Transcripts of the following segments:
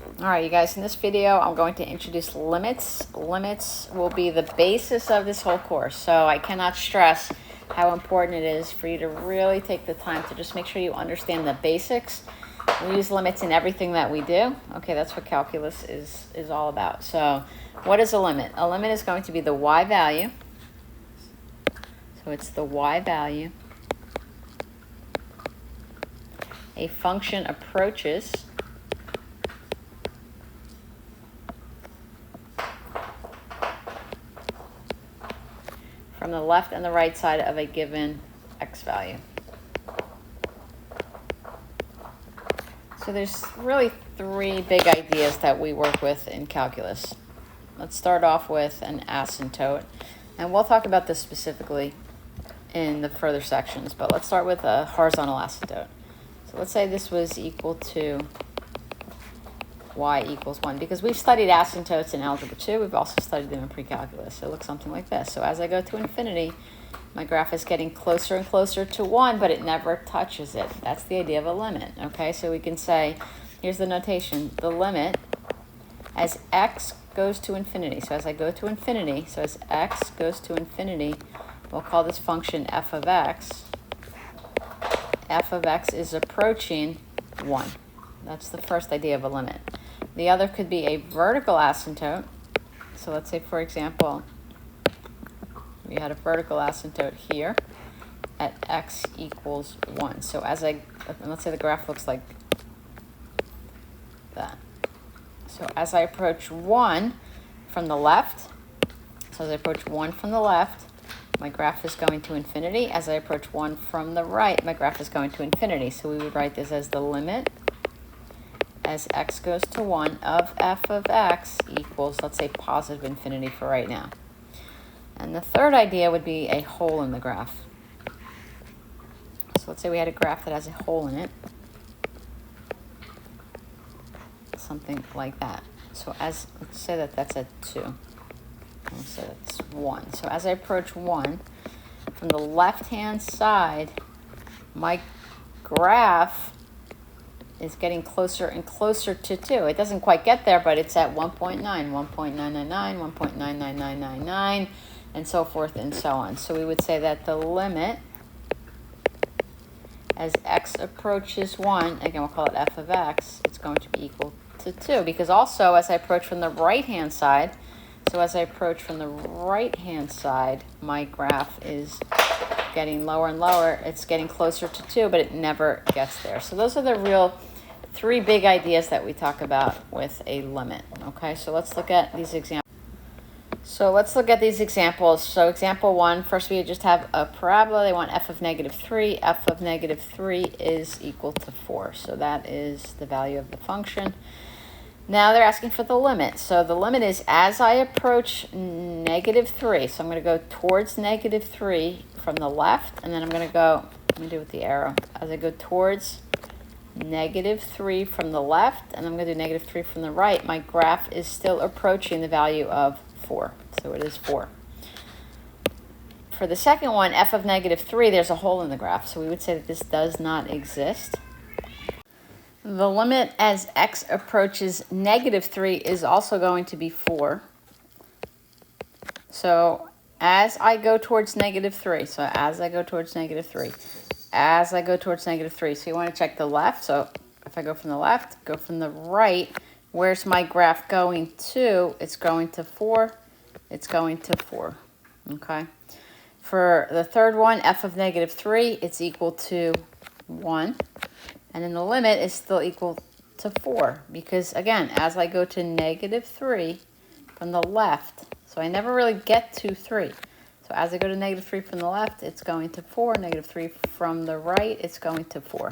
All right, you guys, in this video, I'm going to introduce limits. Limits will be the basis of this whole course. So I cannot stress how important it is for you to really take the time to just make sure you understand the basics. We use limits in everything that we do. Okay, that's what calculus is all about. So what is a limit? A limit is going to be the y value. So it's the y value. A function approaches from the left and the right side of a given x value. So there's really three big ideas that we work with in calculus. Let's start off with an asymptote, and we'll talk about this specifically in the further sections, but let's start with a horizontal asymptote. So let's say this was equal to y equals 1, because we've studied asymptotes in Algebra 2. We've also studied them in pre-calculus. So it looks something like this. So as I go to infinity, my graph is getting closer and closer to 1, but it never touches it. That's the idea of a limit, okay? So we can say, here's the notation, the limit as x goes to infinity. So as I go to infinity, so as x goes to infinity, we'll call this function f of x. F of x is approaching 1. That's the first idea of a limit. The other could be a vertical asymptote. So let's say, for example, we had a vertical asymptote here at x equals 1. So as let's say the graph looks like that. So as I approach 1 from the left, so as I approach 1 from the left, my graph is going to infinity. As I approach 1 from the right, my graph is going to infinity. So we would write this as the limit as x goes to 1 of f of x equals, let's say, positive infinity for right now. And the third idea would be a hole in the graph. So let's say we had a graph that has a hole in it. Something like that. So let's say that that's a 2. Let's say that's 1. So as I approach 1, from the left-hand side, my graph is getting closer and closer to 2. It doesn't quite get there, but it's at 1.9, 1.999, 1.99999, and so forth and so on. So we would say that the limit as x approaches 1, again, we'll call it f of x, it's going to be equal to 2. Because also, as I approach from the right-hand side, so as I approach from the right-hand side, my graph is getting lower and lower. It's getting closer to 2, but it never gets there. So those are the real three big ideas that we talk about with a limit. Okay, so let's look at these examples. So example 1, first we just have a parabola. They want f of -3. F of -3 is equal to 4. So that is the value of the function. Now they're asking for the limit. So the limit is as I approach -3. So I'm going to go towards -3 from the left, and then I'm going to go, let me do it with the arrow. As I go towards -3 from the left, and I'm going to do -3 from the right, my graph is still approaching the value of 4. So it is 4. For the second one, f of -3, there's a hole in the graph. So we would say that this does not exist. The limit as x approaches -3 is also going to be 4. So as I go towards -3, so as I go towards -3, as I go towards -3, so you want to check the left. So if I go from the left, go from the right, where's my graph going to? It's going to 4. It's going to 4. Okay. For the third one, f of -3, it's equal to 1. And then the limit is still equal to 4. Because, again, as I go to -3 from the left, so I never really get to 3. So as I go to -3 from the left, it's going to 4. -3 from the right, it's going to 4.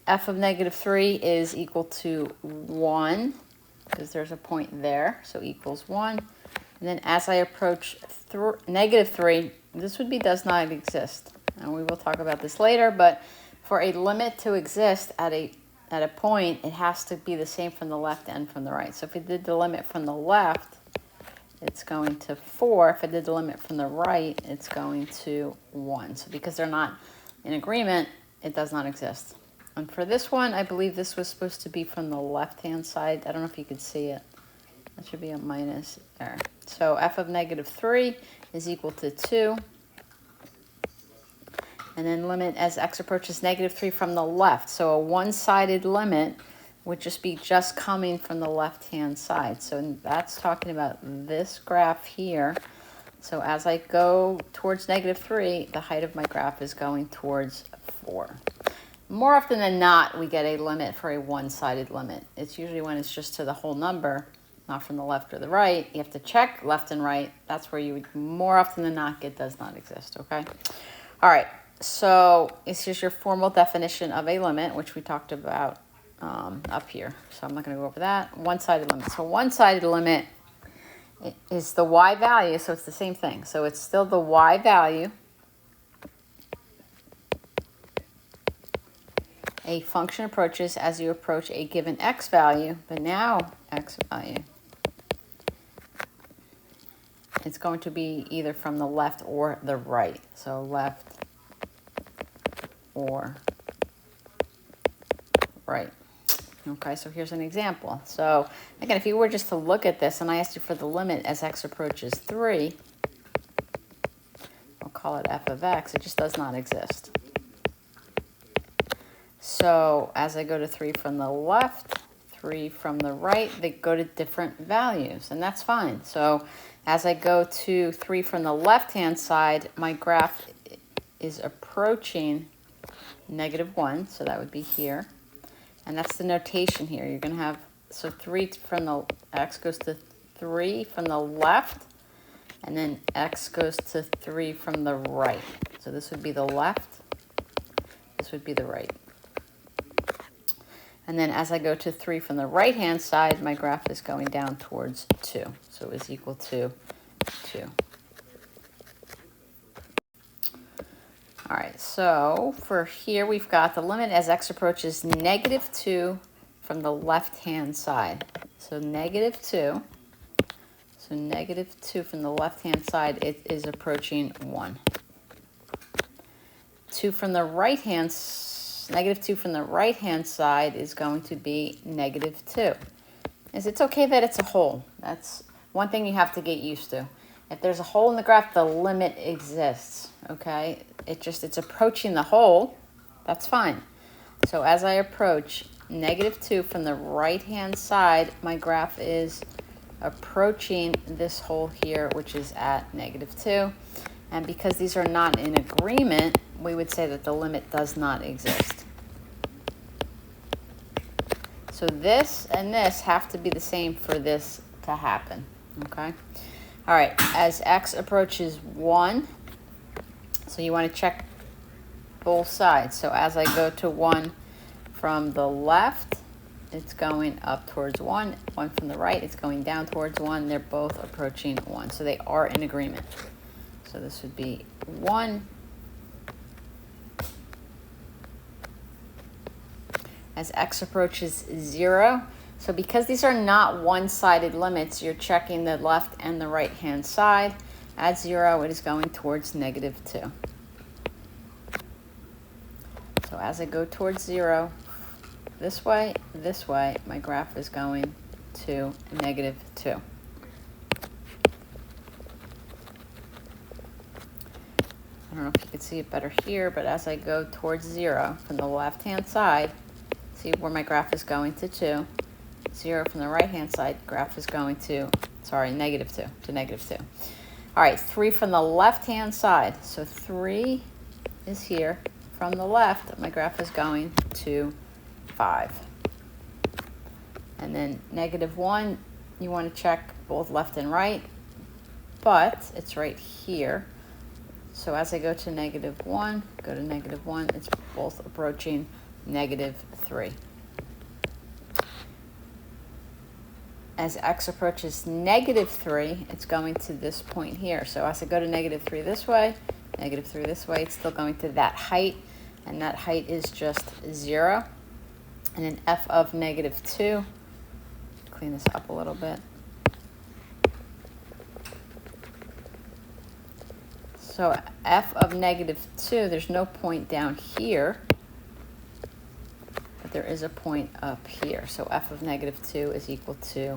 F of -3 is equal to 1, because there's a point there, so equals 1. And then as I approach -3, this would be does not exist. And we will talk about this later, but for a limit to exist at a point, it has to be the same from the left and from the right. So if we did the limit from the left, it's going to 4. If I did the limit from the right, it's going to 1. So because they're not in agreement, it does not exist. And for this one, I believe this was supposed to be from the left-hand side. I don't know if you could see it. That should be a minus there. So f of negative 3 is equal to 2. And then limit as x approaches negative 3 from the left. So a one-sided limit would just be coming from the left-hand side. So that's talking about this graph here. So as I go towards negative 3, the height of my graph is going towards 4. More often than not, we get a limit for a one-sided limit. It's usually when it's just to the whole number, not from the left or the right. You have to check left and right. That's where you would more often than not get does not exist, okay? All right, so this is your formal definition of a limit, which we talked about up here. So I'm not going to go over that. One-sided limit. So one-sided limit is the y value, so it's the same thing. So it's still the y value. A function approaches as you approach a given x value, but now x value, it's going to be either from the left or the right. So left or right. Okay, so here's an example. So again, if you were just to look at this and I asked you for the limit as x approaches 3, I'll call it f of x, it just does not exist. So as I go to 3 from the left, 3 from the right, they go to different values, and that's fine. So as I go to 3 from the left-hand side, my graph is approaching negative 1, so that would be here. And that's the notation here. You're going to have, so 3 from the, x goes to 3 from the left, and then x goes to 3 from the right. So this would be the left, this would be the right. And then as I go to 3 from the right-hand side, my graph is going down towards 2. So it is equal to 2. All right, so for here, we've got the limit as x approaches negative 2 from the left-hand side. So negative 2. So negative 2 from the left-hand side, it is approaching 1. 2 from the right-hand side. Negative 2 from the right-hand side is going to be negative 2. It's okay that it's a hole. That's one thing you have to get used to. If there's a hole in the graph, the limit exists, okay? It's approaching the hole. That's fine. So as I approach negative 2 from the right-hand side, my graph is approaching this hole here, which is at negative 2. And because these are not in agreement, we would say that the limit does not exist. So this and this have to be the same for this to happen, okay? All right, as x approaches 1, so you want to check both sides. So as I go to 1 from the left, it's going up towards 1. 1 from the right, it's going down towards 1. They're both approaching 1, so they are in agreement. So this would be 1. As x approaches 0. So because these are not one-sided limits, you're checking the left and the right-hand side. At 0, it is going towards negative 2. So as I go towards 0, this way, my graph is going to negative 2. I don't know if you can see it better here, but as I go towards 0 from the left-hand side, see where my graph is going to 2. 0 from the right-hand side, graph is going to, negative 2, to negative 2. All right, 3 from the left-hand side. So 3 is here. From the left, my graph is going to 5. And then negative 1, you want to check both left and right, but it's right here. So as I go to negative 1, go to negative 1, it's both approaching negative 3. As x approaches negative 3, it's going to this point here. So as I go to negative 3 this way, negative 3 this way, it's still going to that height, and that height is just 0. And then f of negative 2, clean this up a little bit. So f of negative 2, there's no point down here. there is a point up here. So f of negative 2 is equal to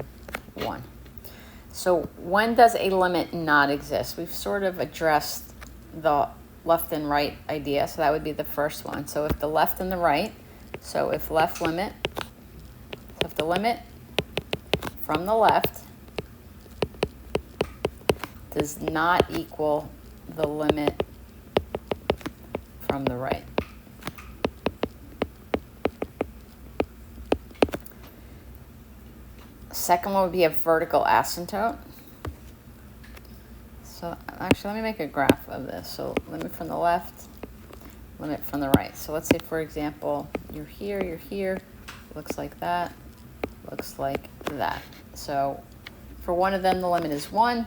1. So when does a limit not exist? We've sort of addressed the left and right idea, so that would be the first one. So if the left and the right, so if left limit, so if the limit from the left does not equal the limit from the right. Second one would be a vertical asymptote. So actually, let me make a graph of this. So limit from the left, limit from the right. So let's say, for example, you're here, looks like that, looks like that. So for one of them, the limit is 1.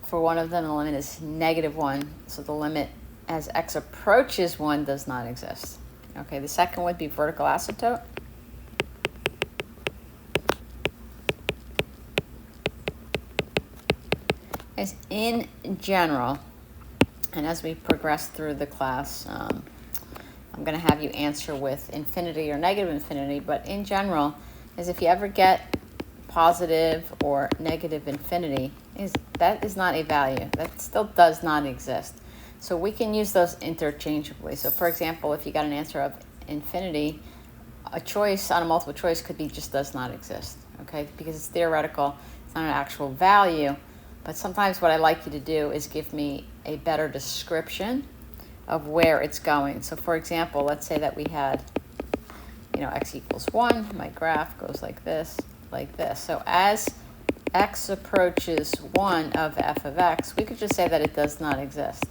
For one of them, the limit is negative 1. So the limit as x approaches 1 does not exist. Okay, the second would be vertical asymptote. As in general, and as we progress through the class, I'm going to have you answer with infinity or negative infinity, but in general, is if you ever get positive or negative infinity, that is not a value. That still does not exist. So we can use those interchangeably. So for example, if you got an answer of infinity, a choice on a multiple choice could be just does not exist, okay? Because it's theoretical, it's not an actual value. But sometimes what I like you to do is give me a better description of where it's going. So for example, let's say that we had, x equals 1. My graph goes like this, like this. So as x approaches 1 of f of x, we could just say that it does not exist.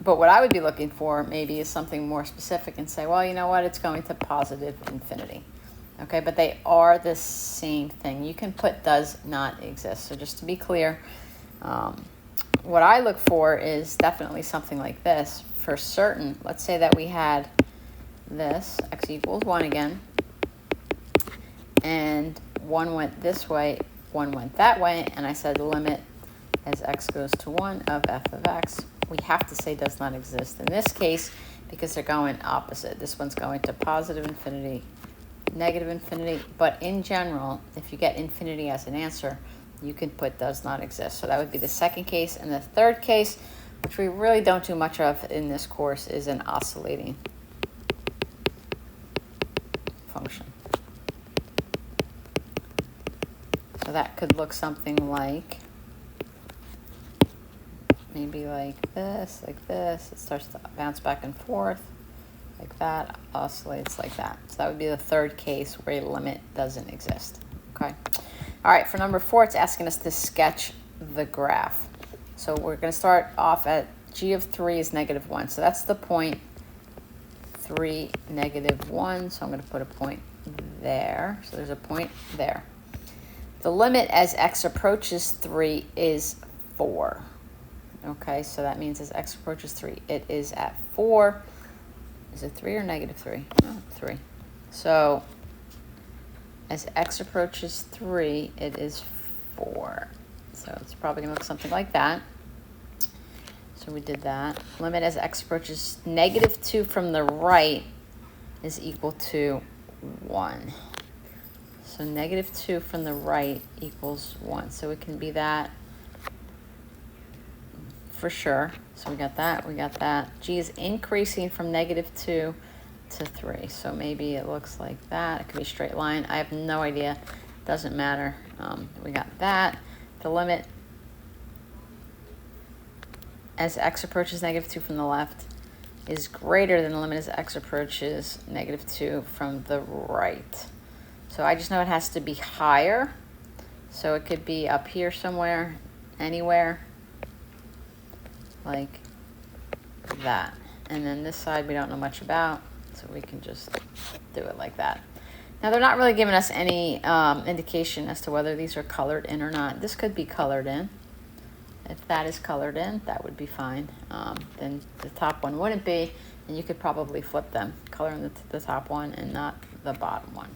But what I would be looking for maybe is something more specific and say, well, you know what, it's going to positive infinity. Okay, but they are the same thing. You can put does not exist. So just to be clear, what I look for is definitely something like this. For certain, let's say that we had this, x equals 1 again, and 1 went this way, 1 went that way, and I said limit as x goes to 1 of f of x. We have to say does not exist in this case because they're going opposite. This one's going to positive infinity, negative infinity, but in general, if you get infinity as an answer, you can put does not exist. So that would be the second case. And the third case, which we really don't do much of in this course, is an oscillating function. So that could look something like, maybe like this, it starts to bounce back and forth. Like that, oscillates like that. So that would be the third case where a limit doesn't exist, okay? All right, for number 4, it's asking us to sketch the graph. So we're gonna start off at g of 3 is negative 1. So that's the point 3, negative 1. So I'm gonna put a point there. So there's a point there. The limit as x approaches 3 is 4. Okay, so that means as x approaches 3, it is at 4. Is it 3 or negative 3? Oh, 3. So as x approaches 3, it is 4. So it's probably going to look something like that. So we did that. Limit as x approaches negative 2 from the right is equal to 1. So negative 2 from the right equals 1. So it can be that for sure. So we got that, we got that. G is increasing from negative 2 to 3. So maybe it looks like that. It could be a straight line. I have no idea. Doesn't matter. We got that. The limit as x approaches negative 2 from the left is greater than the limit as x approaches negative 2 from the right. So I just know it has to be higher. So it could be up here somewhere, anywhere, like that. And then this side we don't know much about, so we can just do it like that. Now they're not really giving us any indication as to whether these are colored in or not. This could be colored in. If that is colored in, that would be fine. Then the top one wouldn't be, and you could probably flip them, color in the top one and not the bottom one.